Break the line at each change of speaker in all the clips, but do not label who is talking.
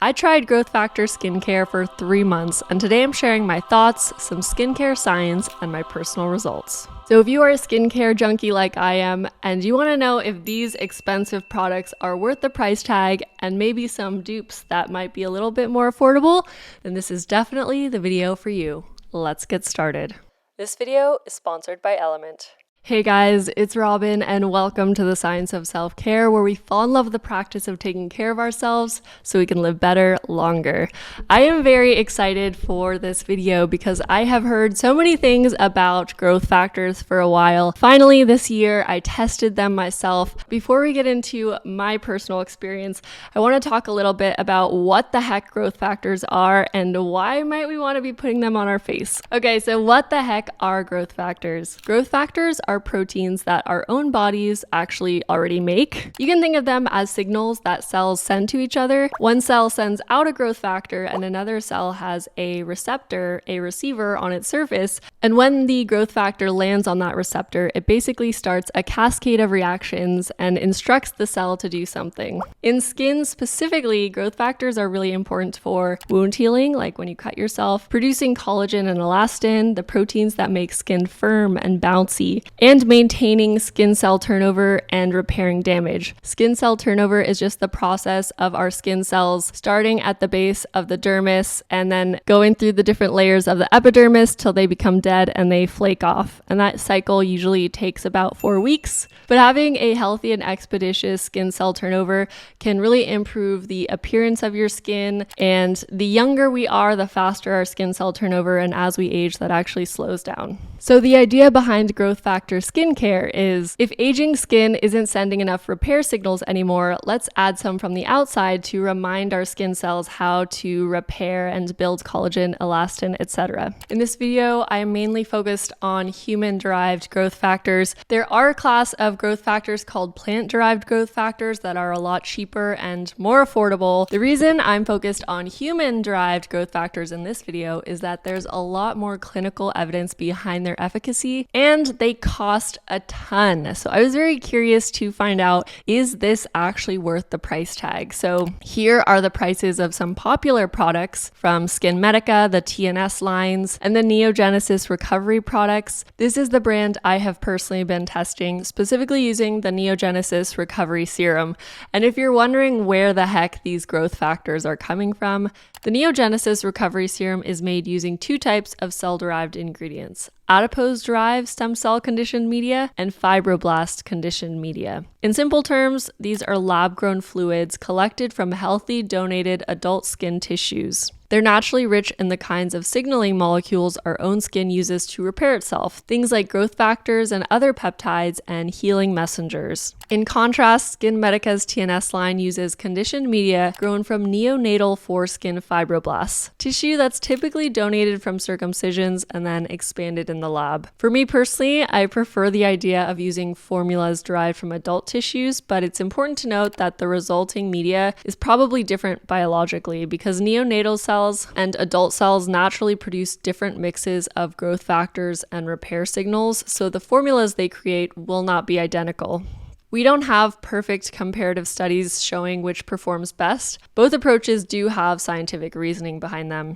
I tried growth factor skincare for 3 months, and today I'm sharing my thoughts, some skincare science, and my personal results. So if you are a skincare junkie like I am, and you want to know if these expensive products are worth the price tag and maybe some dupes that might be a little bit more affordable, then this is definitely the video for you. Let's get started. This video is sponsored by LMNT. Hey guys, it's Robin and welcome to the Science of Self-Care, where we fall in love with the practice of taking care of ourselves so we can live better, longer. I am very excited for this video because I have heard so many things about growth factors for a while. Finally, this year, I tested them myself. Before we get into my personal experience, I want to talk a little bit about what the heck growth factors are and why might we want to be putting them on our face. Okay, so what the heck are growth factors? Growth factors are proteins that our own bodies actually already make. You can think of them as signals that cells send to each other. One cell sends out a growth factor and another cell has a receptor, a receiver on its surface. And when the growth factor lands on that receptor, it basically starts a cascade of reactions and instructs the cell to do something. In skin specifically, growth factors are really important for wound healing, like when you cut yourself, producing collagen and elastin, the proteins that make skin firm and bouncy, and maintaining skin cell turnover and repairing damage. Skin cell turnover is just the process of our skin cells starting at the base of the dermis and then going through the different layers of the epidermis till they become dead and they flake off. And that cycle usually takes about 4 weeks. But having a healthy and expeditious skin cell turnover can really improve the appearance of your skin. And the younger we are, the faster our skin cell turnover. And as we age, that actually slows down. So the idea behind growth factor skincare is if aging skin isn't sending enough repair signals anymore, let's add some from the outside to remind our skin cells how to repair and build collagen, elastin, etc. In this video, I am mainly focused on human-derived growth factors. There are a class of growth factors called plant-derived growth factors that are a lot cheaper and more affordable. The reason I'm focused on human-derived growth factors in this video is that there's a lot more clinical evidence behind their efficacy, and they cost a ton. So I was very curious to find out, is this actually worth the price tag? So here are the prices of some popular products from SkinMedica, the TNS lines, and the Neogenesis recovery products. This is the brand I have personally been testing, specifically using the Neogenesis recovery serum. And if you're wondering where the heck these growth factors are coming from, the Neogenesis recovery serum is made using 2 types of cell-derived ingredients: adipose-derived stem cell conditioned media and fibroblast conditioned media. In simple terms, these are lab-grown fluids collected from healthy donated adult skin tissues. They're naturally rich in the kinds of signaling molecules our own skin uses to repair itself, things like growth factors and other peptides and healing messengers. In contrast, SkinMedica's TNS line uses conditioned media grown from neonatal foreskin fibroblasts, tissue that's typically donated from circumcisions and then expanded in the lab. For me personally, I prefer the idea of using formulas derived from adult tissues, but it's important to note that the resulting media is probably different biologically because neonatal cells and adult cells naturally produce different mixes of growth factors and repair signals, so the formulas they create will not be identical. We don't have perfect comparative studies showing which performs best. Both approaches do have scientific reasoning behind them.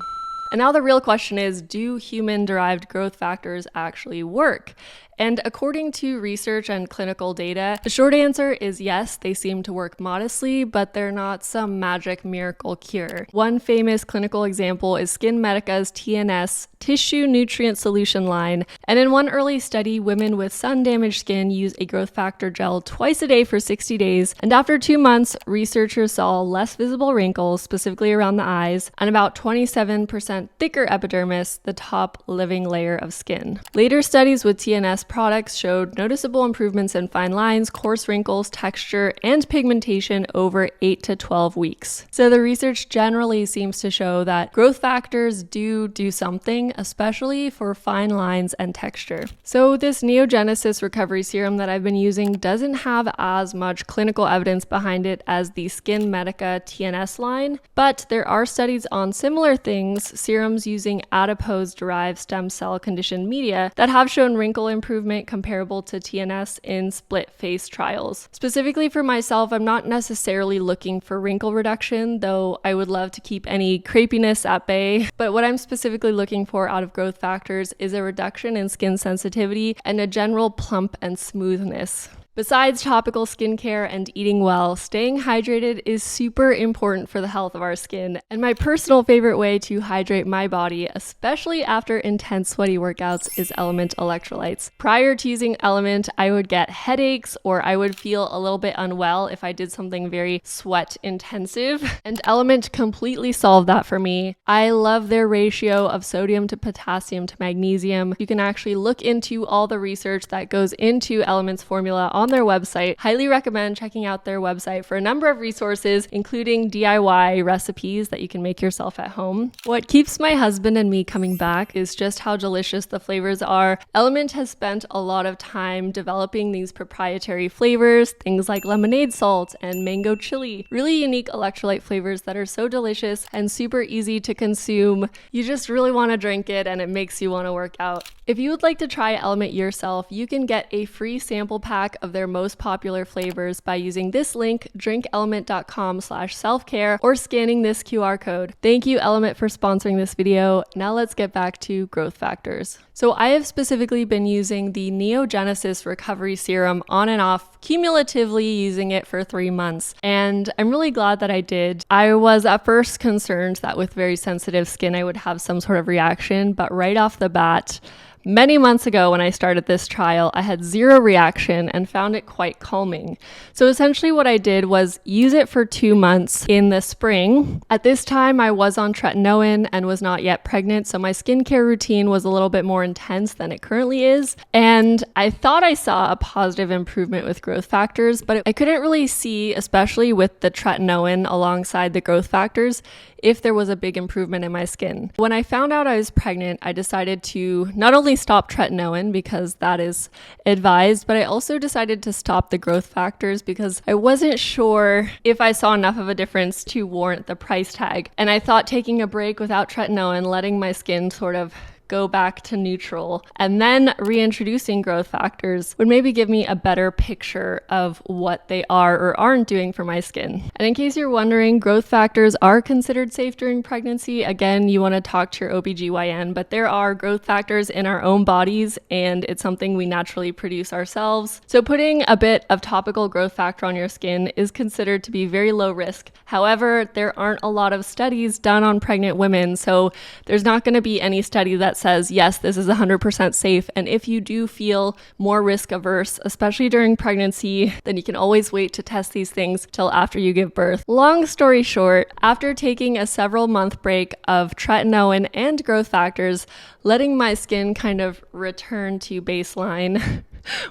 And now the real question is, do human-derived growth factors actually work? And according to research and clinical data, the short answer is yes, they seem to work modestly, but they're not some magic miracle cure. One famous clinical example is SkinMedica's TNS tissue nutrient solution line. And in one early study, women with sun-damaged skin used a growth factor gel twice a day for 60 days. And after 2 months, researchers saw less visible wrinkles, specifically around the eyes, and about 27% thicker epidermis, the top living layer of skin. Later studies with TNS products showed noticeable improvements in fine lines, coarse wrinkles, texture, and pigmentation over 8 to 12 weeks. So the research generally seems to show that growth factors do something, especially for fine lines and texture. So this Neogenesis recovery serum that I've been using doesn't have as much clinical evidence behind it as the SkinMedica TNS line, but there are studies on similar things, serums using adipose-derived stem cell conditioned media, that have shown wrinkle improvement improvement comparable to TNS in split face trials. Specifically for myself, I'm not necessarily looking for wrinkle reduction, though I would love to keep any crepiness at bay. But what I'm specifically looking for out of growth factors is a reduction in skin sensitivity and a general plump and smoothness. Besides topical skincare and eating well, staying hydrated is super important for the health of our skin. And my personal favorite way to hydrate my body, especially after intense sweaty workouts, is LMNT electrolytes. Prior to using LMNT, I would get headaches or I would feel a little bit unwell if I did something very sweat intensive. And LMNT completely solved that for me. I love their ratio of sodium to potassium to magnesium. You can actually look into all the research that goes into LMNT's formula on their website. Highly recommend checking out their website for a number of resources, including DIY recipes that you can make yourself at home. What keeps my husband and me coming back is just how delicious the flavors are. LMNT has spent a lot of time developing these proprietary flavors, things like lemonade salt and mango chili, really unique electrolyte flavors that are so delicious and super easy to consume. You just really want to drink it and it makes you want to work out. If you would like to try LMNT yourself, you can get a free sample pack of their most popular flavors by using this link, drinklmnt.com/selfcare, or scanning this QR code. Thank you, LMNT, for sponsoring this video. Now let's get back to growth factors. So I have specifically been using the Neogenesis Recovery Serum on and off, cumulatively using it for 3 months. And I'm really glad that I did. I was at first concerned that with very sensitive skin, I would have some sort of reaction, but right off the bat, many months ago when I started this trial, I had zero reaction and found it quite calming. So essentially what I did was use it for 2 months in the spring. At this time, I was on tretinoin and was not yet pregnant, so my skincare routine was a little bit more intense than it currently is. And I thought I saw a positive improvement with growth factors, but I couldn't really see, especially with the tretinoin alongside the growth factors, if there was a big improvement in my skin. When I found out I was pregnant, I decided to not only stop tretinoin because that is advised, but I also decided to stop the growth factors because I wasn't sure if I saw enough of a difference to warrant the price tag. And I thought taking a break without tretinoin, letting my skin sort of go back to neutral, and then reintroducing growth factors would maybe give me a better picture of what they are or aren't doing for my skin. And in case you're wondering, growth factors are considered safe during pregnancy. Again, you want to talk to your OBGYN, but there are growth factors in our own bodies and it's something we naturally produce ourselves. So putting a bit of topical growth factor on your skin is considered to be very low risk. However, there aren't a lot of studies done on pregnant women, so there's not going to be any study that says, yes, this is 100% safe. And if you do feel more risk averse, especially during pregnancy, then you can always wait to test these things till after you give birth. Long story short, after taking a several month break of tretinoin and growth factors, letting my skin kind of return to baseline,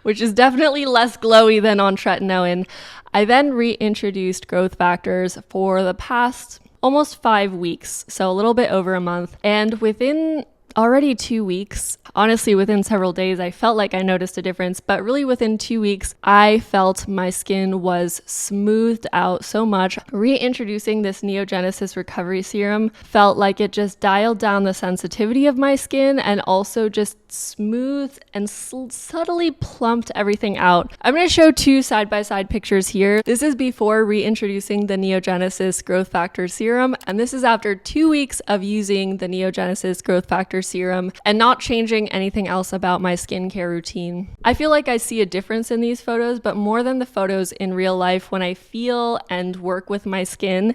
which is definitely less glowy than on tretinoin, I then reintroduced growth factors for the past almost 5 weeks, so a little bit over a month. And within already 2 weeks, honestly, within several days, I felt like I noticed a difference, but really within 2 weeks, I felt my skin was smoothed out so much. Reintroducing this Neogenesis Recovery Serum felt like it just dialed down the sensitivity of my skin and also just smoothed and subtly plumped everything out. I'm going to show 2 side-by-side pictures here. This is before reintroducing the Neogenesis Growth Factor Serum, and this is after 2 weeks of using the Neogenesis Growth Factor Serum and not changing anything else about my skincare routine. I feel like I see a difference in these photos, but more than the photos in real life, when I feel and work with my skin,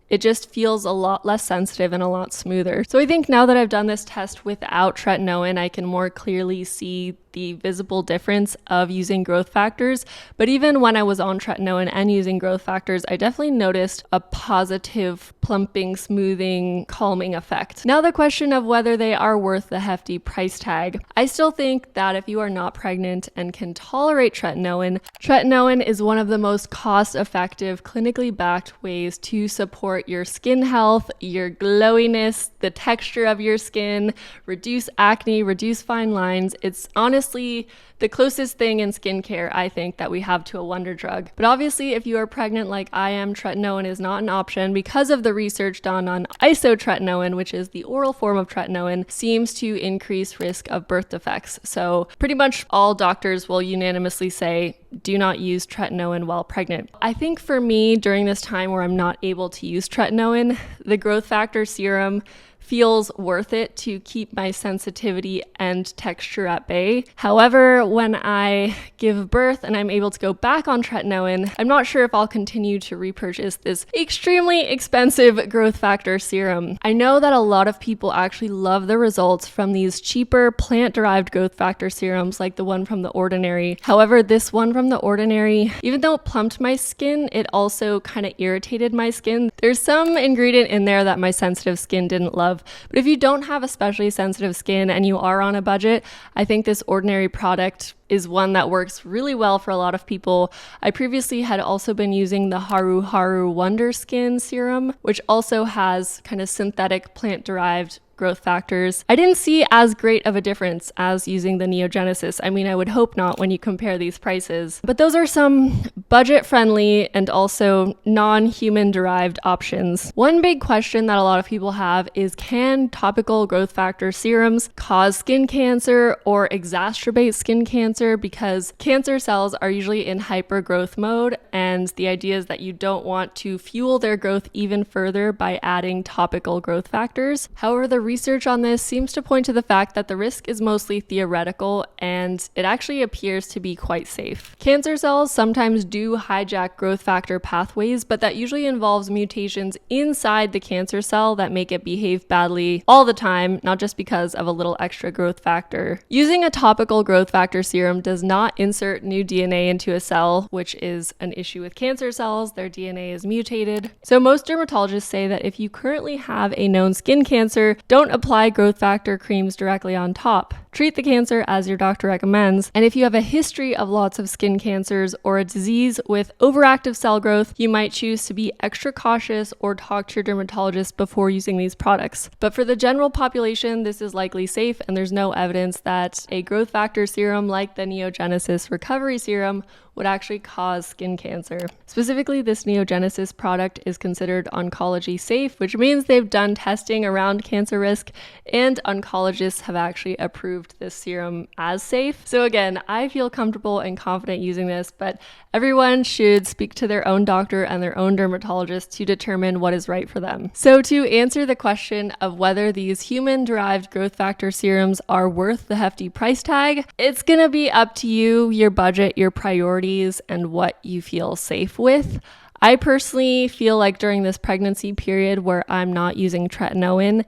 it just feels a lot less sensitive and a lot smoother. So I think now that I've done this test without tretinoin, I can more clearly see the visible difference of using growth factors. But even when I was on tretinoin and using growth factors, I definitely noticed a positive plumping, smoothing, calming effect. Now the question of whether they are worth the hefty price tag. I still think that if you are not pregnant and can tolerate tretinoin is one of the most cost-effective, clinically backed ways to support your skin health, your glowiness, the texture of your skin, reduce acne, reduce fine lines. It's honestly honestly the closest thing in skincare, I think, that we have to a wonder drug. But obviously, if you are pregnant like I am, tretinoin is not an option because of the research done on isotretinoin, which is the oral form of tretinoin, seems to increase risk of birth defects. So pretty much all doctors will unanimously say, do not use tretinoin while pregnant. I think for me, during this time where I'm not able to use tretinoin, the growth factor serum feels worth it to keep my sensitivity and texture at bay. However, when I give birth and I'm able to go back on tretinoin, I'm not sure if I'll continue to repurchase this extremely expensive growth factor serum. I know that a lot of people actually love the results from these cheaper plant-derived growth factor serums like the one from The Ordinary. However, this one from The Ordinary, even though it plumped my skin, it also kind of irritated my skin. There's some ingredient in there that my sensitive skin didn't love. But if you don't have especially sensitive skin and you are on a budget, I think this Ordinary product is one that works really well for a lot of people. I previously had also been using the Haru Haru Wonder Skin Serum, which also has kind of synthetic plant-derived growth factors. I didn't see as great of a difference as using the Neogenesis. I mean, I would hope not when you compare these prices. But those are some budget-friendly and also non-human derived options. One big question that a lot of people have is, can topical growth factor serums cause skin cancer or exacerbate skin cancer? Because cancer cells are usually in hypergrowth mode, and the idea is that you don't want to fuel their growth even further by adding topical growth factors. However, the research on this seems to point to the fact that the risk is mostly theoretical and it actually appears to be quite safe. Cancer cells sometimes do hijack growth factor pathways, but that usually involves mutations inside the cancer cell that make it behave badly all the time, not just because of a little extra growth factor. Using a topical growth factor serum does not insert new DNA into a cell, which is an issue with cancer cells. Their DNA is mutated. So most dermatologists say that if you currently have a known skin cancer, don't apply growth factor creams directly on top. Treat the cancer as your doctor recommends. And if you have a history of lots of skin cancers or a disease with overactive cell growth, you might choose to be extra cautious or talk to your dermatologist before using these products. But for the general population, this is likely safe, and there's no evidence that a growth factor serum like the Neogenesis Recovery Serum would actually cause skin cancer. Specifically, this Neogenesis product is considered oncology safe, which means they've done testing around cancer risk, and oncologists have actually approved this serum as safe. So again, I feel comfortable and confident using this, but everyone should speak to their own doctor and their own dermatologist to determine what is right for them. So to answer the question of whether these human-derived growth factor serums are worth the hefty price tag, it's gonna be up to you, your budget, your priorities, and what you feel safe with. I personally feel like during this pregnancy period where I'm not using tretinoin,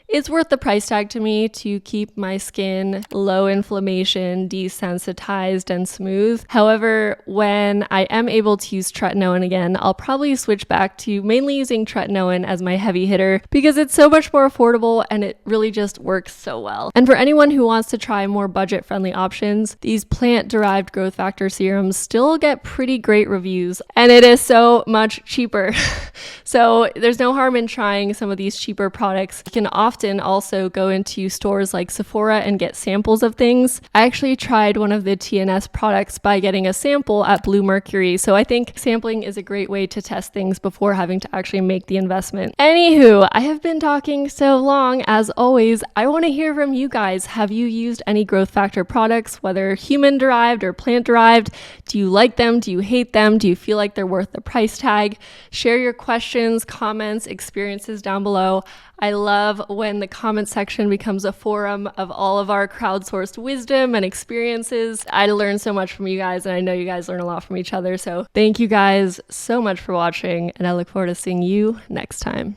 it's worth the price tag to me to keep my skin low inflammation, desensitized, and smooth. However, when I am able to use tretinoin again, I'll probably switch back to mainly using tretinoin as my heavy hitter because it's so much more affordable and it really just works so well. And for anyone who wants to try more budget-friendly options, these plant-derived growth factor serums still get pretty great reviews, and it is so much cheaper. So there's no harm in trying some of these cheaper products. You can often also go into stores like Sephora and get samples of things. I actually tried one of the TNS products by getting a sample at Blue Mercury, so I think sampling is a great way to test things before having to actually make the investment. Anywho, I have been talking so long. As always, I want to hear from you guys. Have you used any growth factor products, whether human-derived or plant-derived? Do you like them? Do you hate them? Do you feel like they're worth the price tag? Share your questions, comments, experiences down below. I love when the comment section becomes a forum of all of our crowdsourced wisdom and experiences. I learn so much from you guys, and I know you guys learn a lot from each other. So thank you guys so much for watching, and I look forward to seeing you next time.